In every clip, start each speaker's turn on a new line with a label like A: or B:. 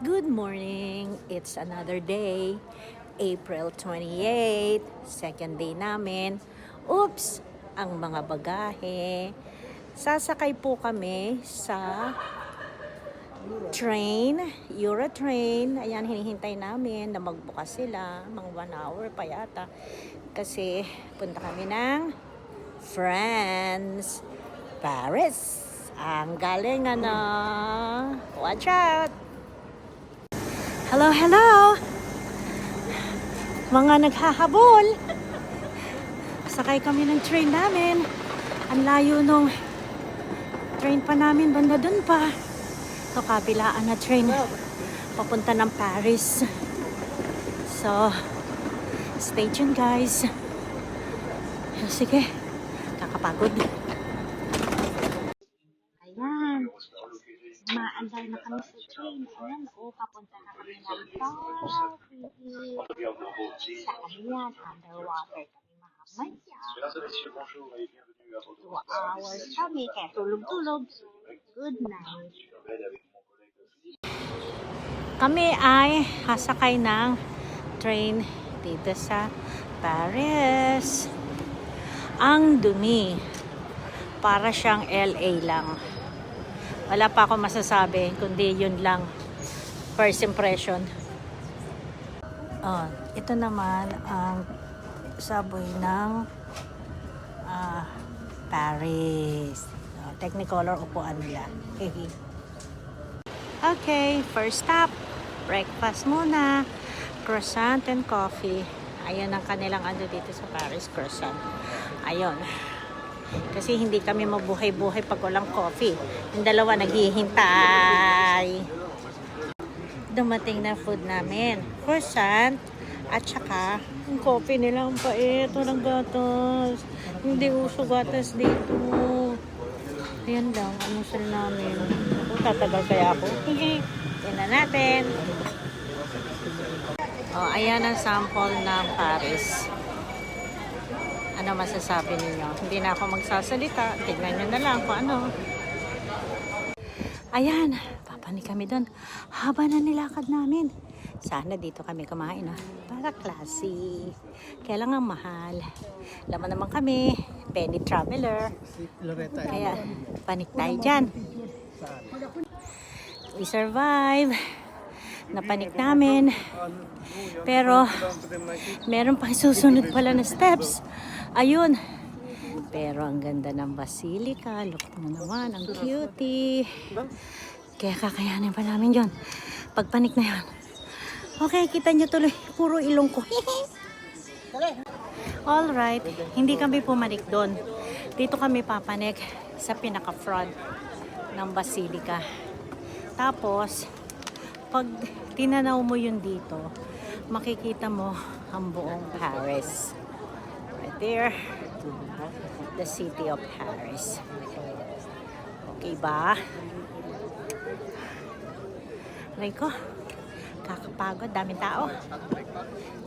A: Good morning! It's another day. April 28, second day namin. Oops! Ang mga bagahe. Sasakay po kami sa train, Euro-train. Ayan, hinihintay namin na magbukas sila. Mga 1 hour pa yata. Kasi punta kami ng France, Paris. Ang galing Watch out! Hello, hello! Mga naghahabol. Sakay kami ng train namin. Ang layo nung train pa namin, banda dun pa. So, kabilaan na train papunta ng Paris. So, stay tuned guys. Sige, kakapagod. Ayan. Maanday na kami sa train. Ayan, papunta na kami ng Paris. Saan yan? Underwater kami mamaya. 2 hours kami, kaya tulog-tulog. Good night. Kami ay sasakay ng train dito sa Paris. Ang dumi. Para siyang LA lang. Wala pa ako masasabi, kundi yun lang. First impression. Ito naman ang subway ng Paris. Technicolor upuan nila. Okay, first stop. Breakfast muna. Croissant and coffee. Ayan ang kanilang dito sa Paris, croissant. Ayun. Kasi hindi kami mabuhay-buhay pag walang coffee. Yung dalawa naghihintay. Dumating na food namin. Croissant at saka yung coffee nila ang pait. Walang gatas. Hindi uso gatas dito. Ayan lang. Ano sila namin? Tatagal kaya ako. Tingnan natin. Ayan ang sample ng Paris. Ano masasabi ninyo? Hindi na ako magsasalita. Tignan nyo na lang kung ano. Ayan. Papanik kami doon. Haba na nilakad namin. Sana dito kami kumain. Para classy. Kailangan mahal. Laman naman kami. Penny traveler. Kaya panik tayo dyan. We survive. Napanik namin. Pero meron pang susunod pala na steps. Ayun. Pero ang ganda ng basilica. Look mo naman. Ang cutie. Kaya kakayanin pa namin yun. Pagpanik na yun. Okay, kita nyo tuloy. Puro ilong ko. Alright. Hindi kami pumanik doon. Dito kami papanik sa pinaka-front ng basilica. Tapos, pag tinanaw mo yun dito, makikita mo ang buong Paris. Right there. The city of Paris. Okay ba? Aray ko. Kakapagod. Daming tao.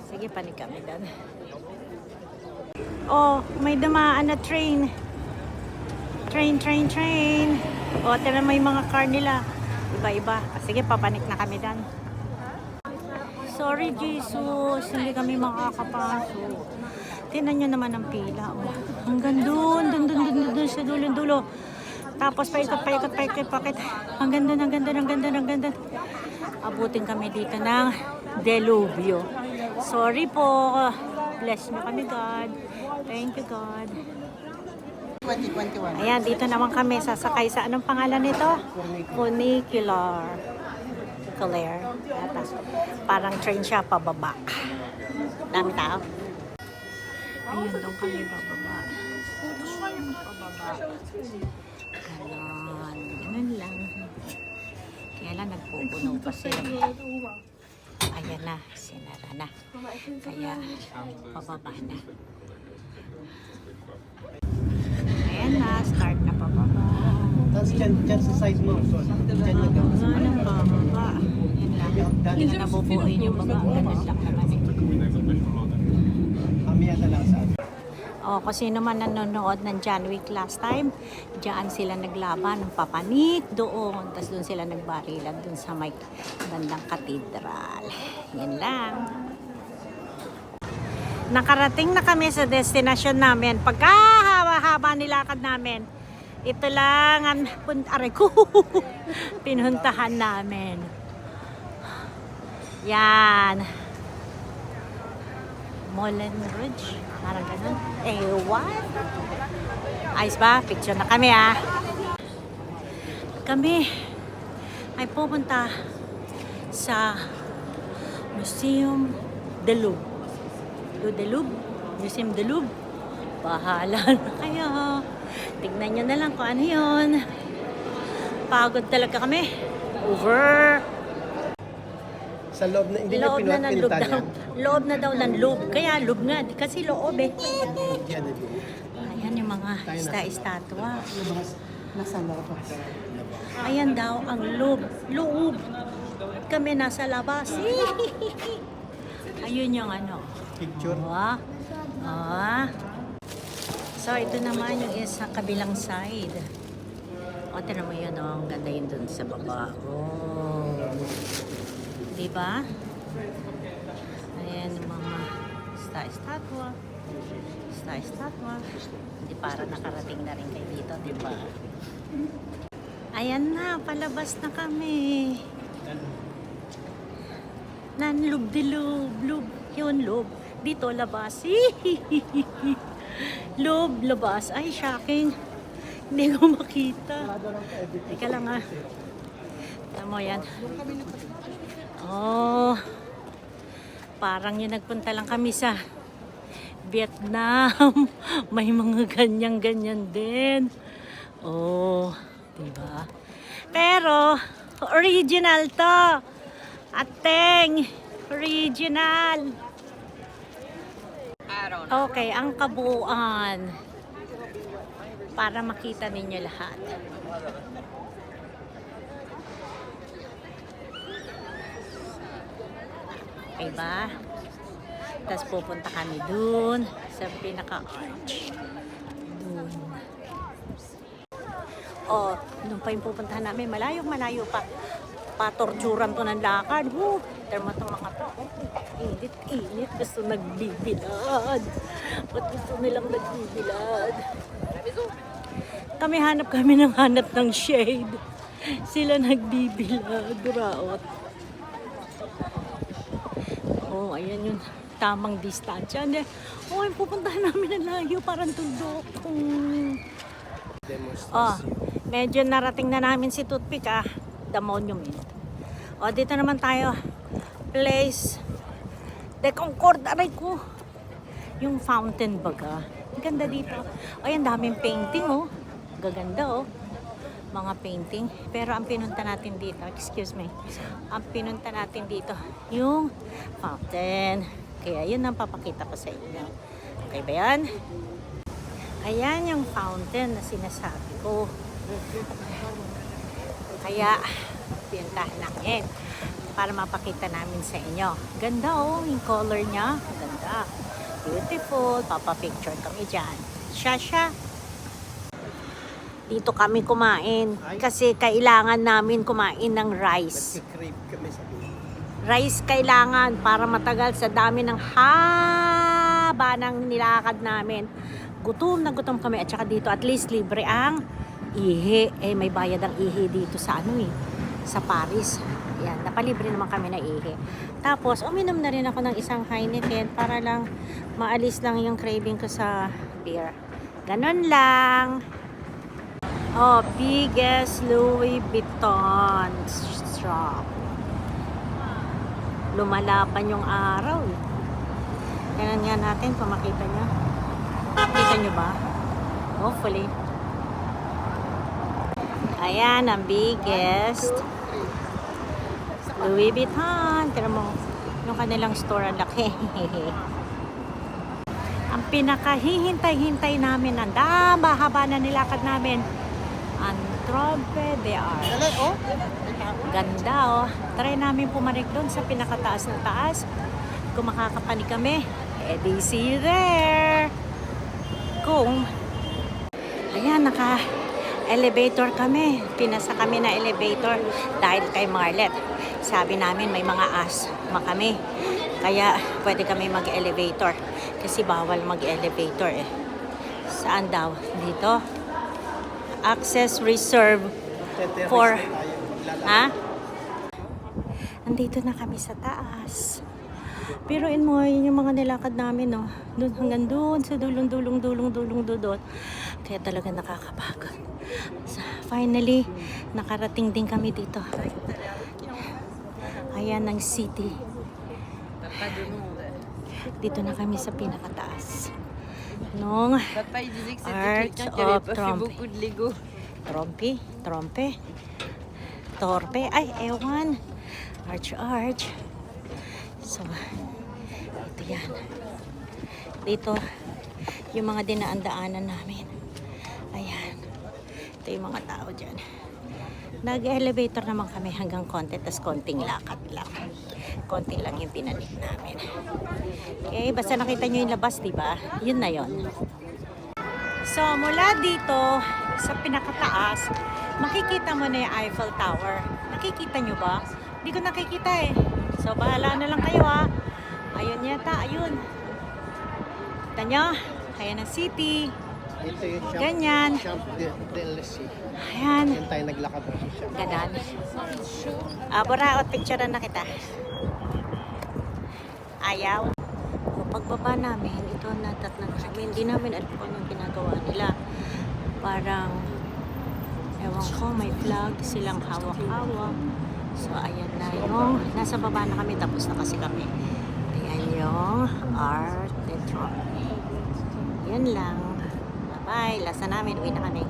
A: Sige, panik kami doon. May damaan na train. Train. Tira may mga car nila. Iba-iba. Sige, papanik na kami doon. Sorry, Jesus. Hindi kami makakapasok. Tingnan nyo naman ang pila. Hanggang doon sa dulo. Tapos paikot. Hanggang doon. Abutin kami dito ng delubyo. Sorry po. Bless nyo kami, God. Thank you, God.
B: 2021.
A: Ayan, dito naman kami sasakay sa anong pangalan nito? Funicular. Parang train siya pababa. Dami tao. Ayun, doon kami bababa. Ganon. Ganun lang. Kaya lang nagpupuno pa sila. Ayan na, sinara na. Kaya pababa na. Ayan na, start na pababa.
B: Tapos dyan sa side mo. Dyan na daw.
A: Anong pababa? Yan lang. Hindi na nabubuhin yung baba. Ganun lang naman eh.
B: Mamaya na lang sa atin.
A: O, kung sino man nanonood ng John Wick last time, diyan sila naglaban ng papanik doon. Tapos doon sila nagbarilan doon sa may bandang katedral. Yan lang. Nakarating na kami sa destination namin. Pagkahaba-haba nilakad namin, ito lang ang aray ko, pinuntahan namin. Yan. Moulin Rouge. Parang ganun. Ewan. Ayos ba? Picture na kami Kami ay pupunta sa Museum de Louvre. Museum de Louvre. Bahala na kayo. Tignan nyo na lang kung ano yun. Pagod talaga kami. Over.
B: Sa loob na, hindi
A: Loob na ng loob
B: pinuntahan
A: daw.
B: yan.
A: Loob na daw ng loob. Kaya loob nga. Kasi loob
B: Yan na din.
A: Ayan yung mga estatwa.
B: Nasa labas.
A: Ayan daw ang loob. Loob. Kami nasa labas. Ayun yung ano.
B: Picture.
A: So ito naman yung isa kabilang side. O, tinan mo yun, ang ganda yun dun sa baba. Diba? Ayan yung mga estatwa. Hindi para nakarating na rin kayo dito, diba? Ayan na, palabas na kami. Nanlub di loob. Yun, loob. Dito, labas. Loob, labas. Ay, shocking. Hindi ko makita. Teka lang Tama mo yan. Oh, parang yung nagpunta lang kami sa Vietnam. May mga ganyan-ganyan din. Oh, diba? Pero, original to. Ateng, original. Okay, ang kabuuan. Para makita ninyo lahat. Okay ba? Tapos pupunta kami dun sa pinaka-arch. Dun. Oh, nung pa yung pupuntahan namin, malayo pa. Patorturan to ng lakad. Terma itong mga to. Init. Gusto nagbibilad. Ba't gusto nilang nagbibilad? Kami hanap ng shade. Sila nagbibilad. Raot. Oh, ayan yung tamang distansya. Oh, yung pupuntahan namin ng layo. Parang tuldok. Oh, medyo narating na namin si Toothpick The Monument. O, dito naman tayo. Place de Concord. Aray ko. Yung fountain baga. Ang ganda dito. Ay, ang daming painting Gaganda mga painting. Pero ang pinunta natin dito, excuse me. Ang pinunta natin dito, yung fountain. Kaya yun ang papakita ko sa inyo. Okay ba yan? Ayan yung fountain na sinasabi ko. Kaya, pinuntahan namin para mapakita namin sa inyo. Ganda yung color niya. Ganda. Beautiful. Papapicture kami dyan. Shasha. Dito kami kumain. Kasi kailangan namin kumain ng rice.
B: Nagka-crave kami sa
A: Rice kailangan para matagal sa dami ng haba ng nilakad namin. Gutom na gutom kami. At saka dito at least libre ang ihi. May bayad ang ihi dito sa sa Paris. Yan, napalibre naman kami na ihi. Tapos, uminom na rin ako ng isang Heineken para lang maalis lang yung craving ko sa beer. Ganon lang. Oh, biggest Louis Vuitton shop. Lumalapan yung araw. Tingnan nga natin kung makita nyo. Makita nyo ba? Hopefully. Ayan, ang biggest Louis Vuitton. Tingnan mo, yung kanilang store ang laki. Ang pinakahihintay-hintay namin, ang haba na nilakad namin, ang Trompe de Arch. Ganda Try namin pumarik doon sa pinakataas na taas. Kung makakapanig kami, see you there. kung ayan, naka-elevator kami. Pinasa kami na elevator dahil kay Marlet. Sabi namin may mga asthma kami. Kaya pwede kami mag-elevator. Kasi bawal mag-elevator eh. Saan daw? Dito? Access reserve for... Ha? Andito na kami sa taas. Pero mo, yun yung mga nilakad namin, no? Doon hanggang doon, sa dulong. Kaya talaga nakakapagod. So, finally, nakarating din kami dito. Ayan ang city. Dito na kami sa pinakataas. Nung
C: Papa, il disait que c'était
A: Arch
C: quelqu'un qui avait
A: of
C: pas fait
A: Trump.
C: beaucoup de Lego.
A: Torpe. Ay, ewan. Arch. So, ito yan. Dito, yung mga dinaan-daanan namin. Ayan. Ito yung mga tao dyan. Nag-elevator naman kami hanggang konti, tas konting lakad lang. Konti lang yung pinanik namin. Okay, basta nakita nyo yung labas, diba? Yun na yun. So, mula dito sa pinakataas, makikita mo na yung Eiffel Tower. Nakikita nyo ba? Hindi ko nakikita eh. So, bahala na lang kayo ha. Ayun yata, ayun. Kita nyo? Ayan ang city.
B: Ito yung shop.
A: Ganyan.
B: Shop del Sea.
A: Ayan.
B: Yan tayo naglakad sa shop.
A: Ganan. Bora, picture na kita. Ayaw. O, pagbaba namin, ito natatnan kami. Hindi namin alam kung anong ginagawa nila. Parang, ewan ko, may flag silang hawak-hawak. So, ayan na yung, nasa baba na kami, tapos na kasi kami. Ayan yung Art de Trump. Yan lang. Bye-bye. Last na namin, uwi na kami.